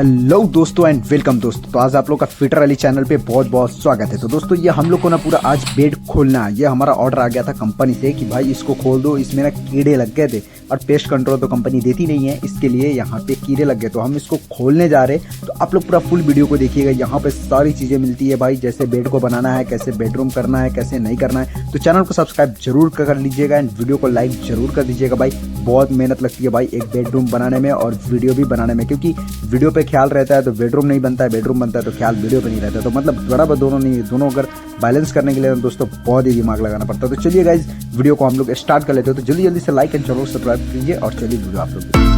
Hello दोस्तों and welcome दोस्तों। तो आज आप लोग का फिटर अली चैनल पे बहुत बहुत स्वागत है। तो दोस्तों ये हम लोग को ना पूरा आज बेड खोलना है। ये हमारा ऑर्डर आ गया था कंपनी से कि भाई इसको खोल दो, इसमें ना कीड़े लग गए थे और पेस्ट कंट्रोल तो कंपनी देती नहीं है, इसके लिए यहाँ पे कीड़े लग गए। तो हम इसको खोलने जा रहे हैं। तो आप लोग पूरा फुल वीडियो को देखिएगा, यहाँ पे सारी चीज़ें मिलती है भाई, जैसे बेड को बनाना है, कैसे बेडरूम करना है, कैसे नहीं करना है। तो चैनल को सब्सक्राइब जरूर कर लीजिएगा एंड वीडियो को लाइक जरूर कर दीजिएगा भाई। बहुत मेहनत लगती है भाई एक बेडरूम बनाने में और वीडियो भी बनाने में, क्योंकि वीडियो पे ख्याल रहता है तो बेडरूम नहीं बनता है, बेडरूम बनता है तो ख्याल वीडियो पे नहीं रहता है। तो मतलब बराबर दोनों नहीं, दोनों अगर बैलेंस करने के लिए दोस्तों बहुत ही दिमाग लगाना पड़ता है। तो चलिए गाइज वीडियो को हम लोग स्टार्ट कर लेते हो। तो जल्दी जल्दी से लाइक एंड चैनल सब्सक्राइब कीजिए और चलिए वीडियो आप लोग।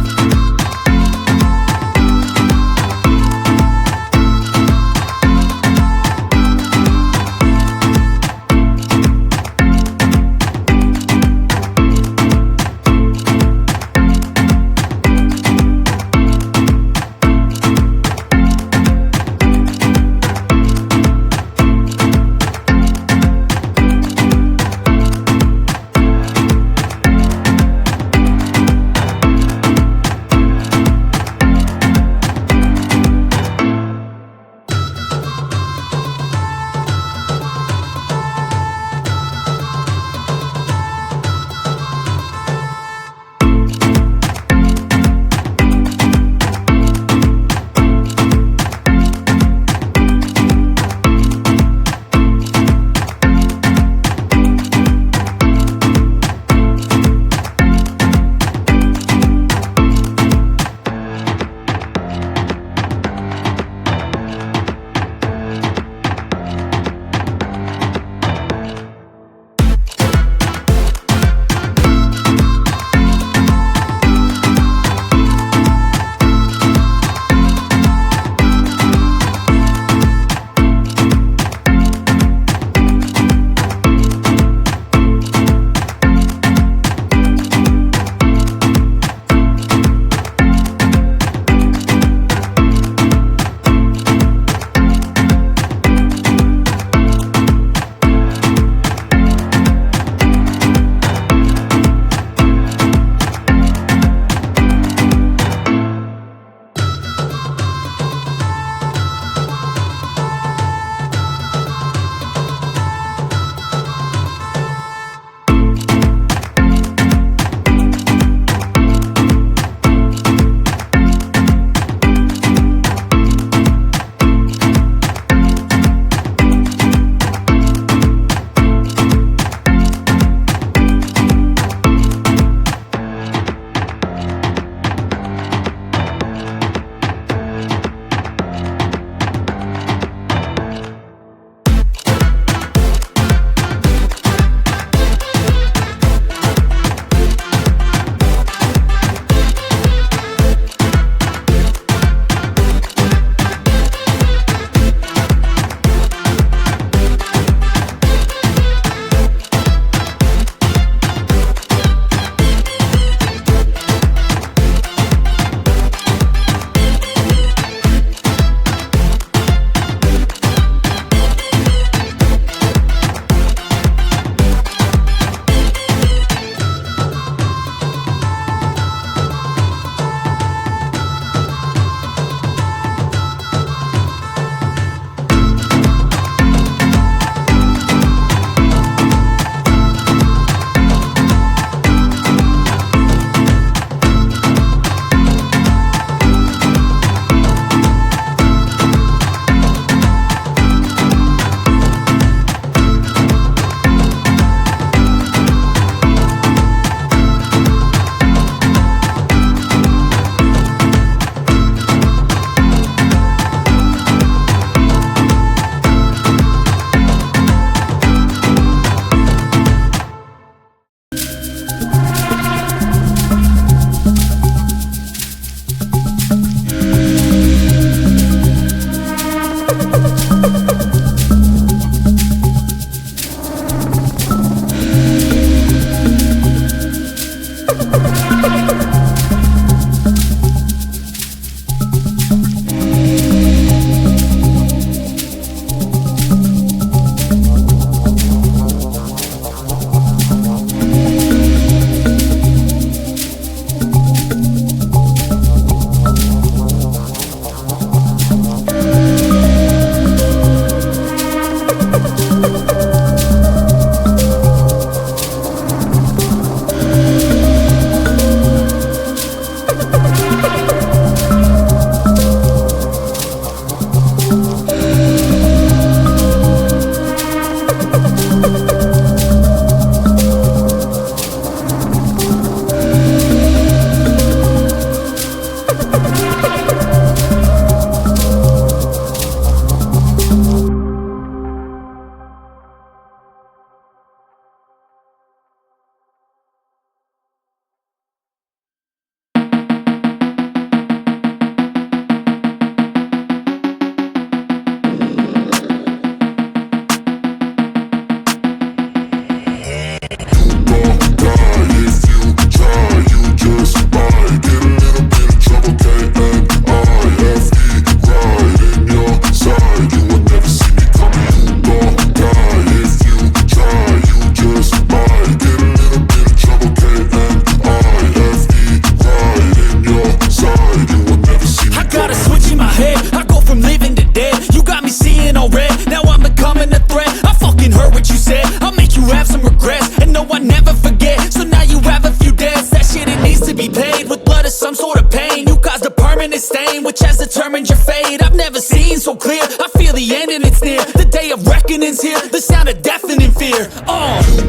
which has determined your fate. I've never seen so clear, I feel the end and it's near. The day of reckoning's here, the sound of deafening fear. You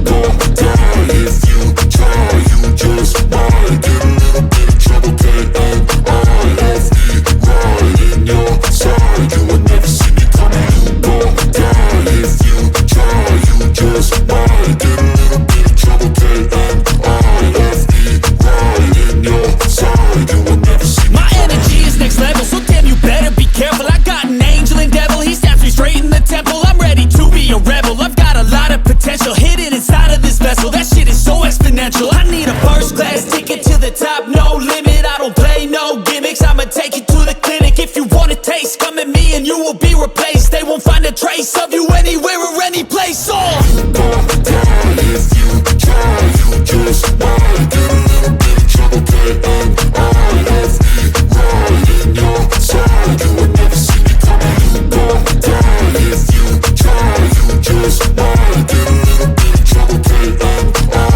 won't die if you try, you just might get a little bit of trouble, K-N-I-F-E, right in your side, you will never see me coming. You won't die if you try, you just might get a little bit of trouble, K-N-I-F-E, right in your side, you will never see me. My energy is next level, so damn you better be careful. I got an angel and devil, he snaps me straight in the temple. I'm ready to be a rebel, I've got a lot of potential hidden inside of this vessel. That shit is so exponential. I need a first class ticket to the top, no limit. I don't play no gimmicks, I'ma take you to the clinic. If you want a taste, come at me and you will be replaced. They won't find a trace of you anywhere or any place. You won't die if you try, you just might get a little bit of trouble, K-N-I-F-E, right in your side, you will never see me coming. You won't die if you try, you just might get a little bit of trouble, K-N-I-F-E,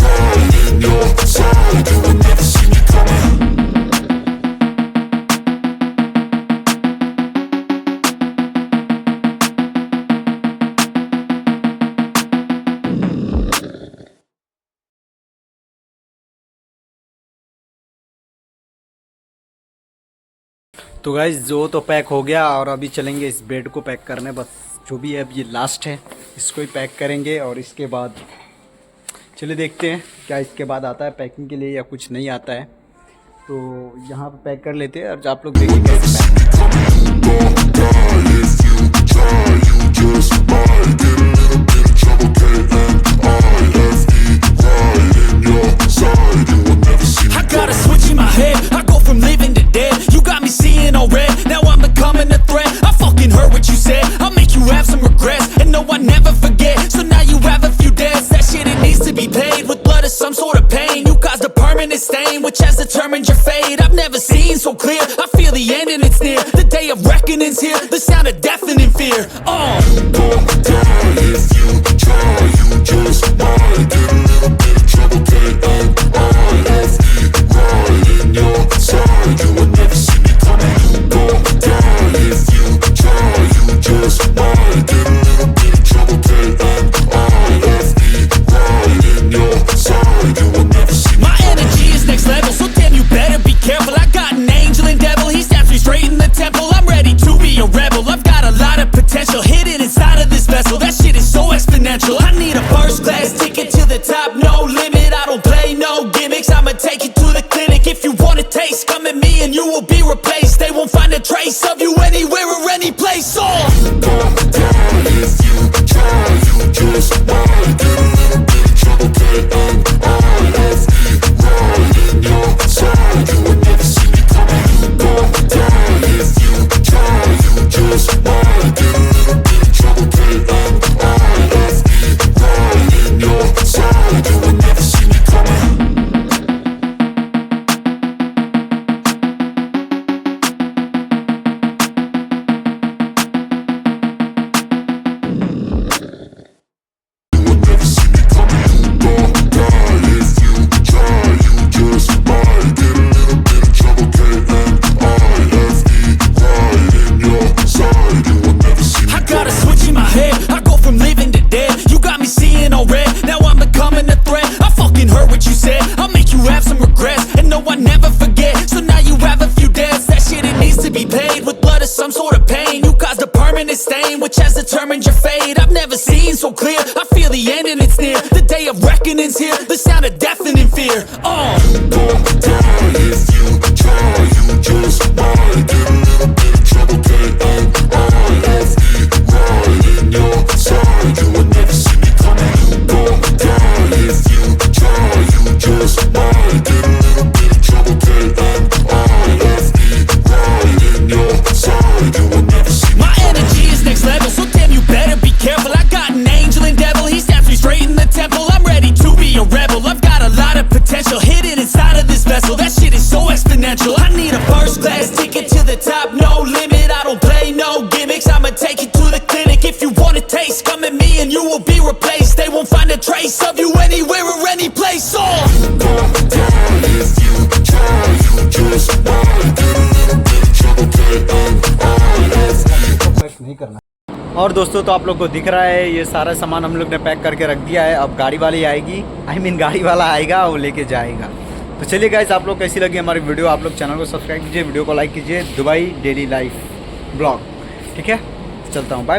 right in your side, you will never see me coming. तो guys जो तो pack हो गया और अभी चलेंगे इस bed को पैक करने। बस जो भी है अब ये लास्ट है, इसको ही पैक करेंगे और इसके बाद चलिए देखते हैं क्या इसके बाद आता है पैकिंग के लिए या कुछ नहीं आता है। तो यहाँ पे पैक कर लेते हैं और आप लोग देखिए कैसे Now I'm becoming a threat. I fucking heard what you said. I'll make you have some regrets. And no, I never forget. So now you have a few debts. That shit, it needs to be paid with blood or some sort of pain. You caused a permanent stain, which has determined your fate. I've never seen so clear, I feel the end and it's near. The day of reckoning's here, the sound of deafening fear. You won't die if you try, you just might get a little bit of trouble, K-N-I-F-E, right in your side, you will never see me coming. You won't die if you try, you just might get a little bit of trouble, K-N-I-F-E, right in your side, you will never see me. My energy is next level, so damn you better be careful. I got an angel and devil, he snaps me straight in the temple. I'm ready to be a rebel, I've got a lot of potential hidden inside of this vessel. That shit is so exponential. I need a first class ticket to the top, no limit. I don't play no gimmicks, I'ma take you to the clinic. If you want a taste, come at me and you will be replaced. They won't find a trace of you anywhere or any place. You won't die if you try, you just might get a little bit of trouble, K-N-I-F-E, right in your side, you will never see me coming. You won't die if you try, you just might get a little bit of trouble, K-N-I-F-E, right in your side, you will never see me coming. Some sort of pain, you caused a permanent stain, which has determined your fate. I've never seen so clear, I feel the end and it's near. The day of reckoning's here, the sound of deafening fear. You won't die if you try, you just might get a little bit of trouble, K-N-I-F-E, right in your side, you will never see me coming. You won't die if you try, you just might get a little bit of trouble, K-N-I-F-E, right in your side, you will never see me. My energy is next level, so damn you better be careful. I got an angel and devil, he snaps me straight in the temple. I'm ready to be a rebel, I've got a lot of potential और दोस्तों तो आप लोग को दिख रहा है ये सारा सामान हम लोग ने पैक करके रख दिया है। अब गाड़ी वाली आएगी, गाड़ी वाला आएगा, वो लेके जाएगा। तो चलिए गाइस, आप लोग कैसी लगी हमारी वीडियो, आप लोग चैनल को सब्सक्राइब कीजिए, वीडियो को लाइक कीजिए। दुबई डेली लाइफ ब्लॉग, ठीक है, चलता हूँ, बाय।